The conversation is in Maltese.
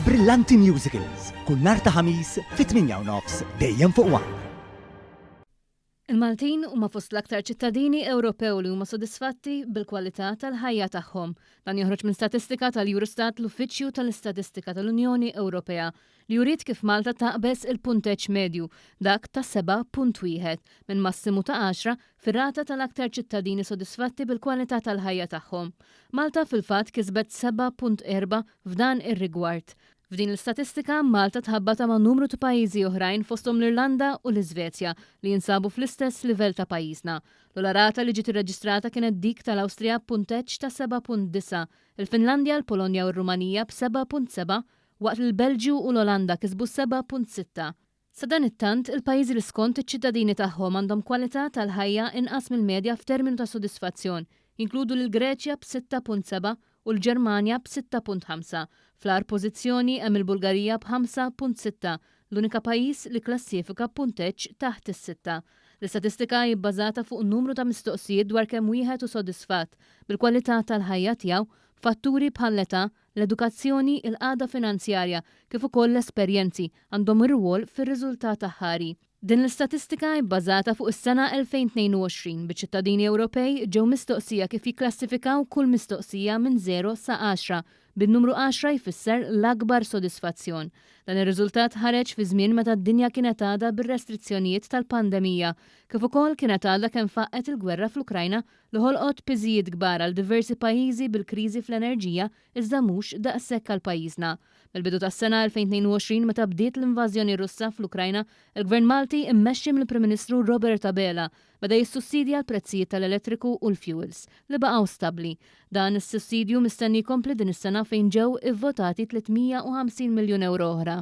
Brillanti Musicals kull nhar ta' ħamis fit-8:30 dejjem fuq One. Il-Maltin huma fost l-aktar ċittadini Ewropew li huma sodisfatti bil-kwalità tal-ħajja tagħhom. Dan joħroġ minn statistika tal-Eurostat, l-Uffiċċju tal-Istatistika tal-Unjoni Ewropea, li jurid kif Malta taqbes il-punteġġ medju dak ta' 7.1 minn massimu ta' 10 fir-rata tal-aktar ċittadini sodisfatti bil-kwalità tal-ħajja tagħhom. Malta fil-fatt kisbet 7.4 f'dan ir-rigward. F'din l-istatistika, Malta tħabbata ma' numru ta' pajjiżi oħrajn fosthom l-Irlanda u l-Iżvezja li jinsabu fl-istess livell ta' pajjiżna. L-ola rata li ġiet irreġistrata kienet dik tal-Awstrija b'punteġġ ta' 7.9, il-Finlandja, l-Polonja u r-Rumanija b'7.7, waqt il-Belġju u l-Olanda kisbu 7.6. Sa dan it-tant, il-pajjiżi li skont iċ-ċittadini tagħhom għandhom kwalità tal-ħajja inqas mill-medja f'terminu ta' sodisfazzjon, inkludu l-Greċja b'6.7 u l-Ġermanja b'6.5. Fl-ar pożizzjoni hemm il-Bulgarija b'5.6, l-unika pajjiż li klassifika punteġġ taħt is-6. L-istatistika hi bbażata fuq numru ta' mistoqsijiet dwar kemm wieħed hu sodisfatt bil-kwalità tal-ħajja tiegħu fatturi bħall-età, l-edukazzjoni, il-qagħda finanzjarja kif ukoll l-esperjenzi għandhom ir-rwol fir-riżultat aħħari. Din l-istatistika bbażata fuq is-sena 2022 biċ-ċittadini Ewropej ġew mistoqsija kif jikklassifikaw kull mistoqsija minn 0 sa 10, bin-numru 10 jfisser l-akbar sodisfazzjon. Dan ir-riżultat ħareġ fi żmien meta d-dinja kienet għadha bir-restrizzjonijiet tal-pandemija, kif ukoll kienet għadha kemm faqqet il-gwerra fl-Ukrajna li ħolqot piżijiet kbar għal diversi pajjiżi bil-kriżi fl-enerġija iżda mhux daqshekk għal pajjiżna. Mill-bidu tas-sena 2022 meta bdiet l-invażjoni Russa fl-Ukrajna, il-Gvern Malti immexxi mill-Prim Ministru Robert Abela beda jissussidja l-prezzijiet tal-elettriku u l-fuels li baqgħu stabbli. Dan is-sussidju mistenni jkompli din is-sena fejn ġew ivvotati 350 miljun euro oħra.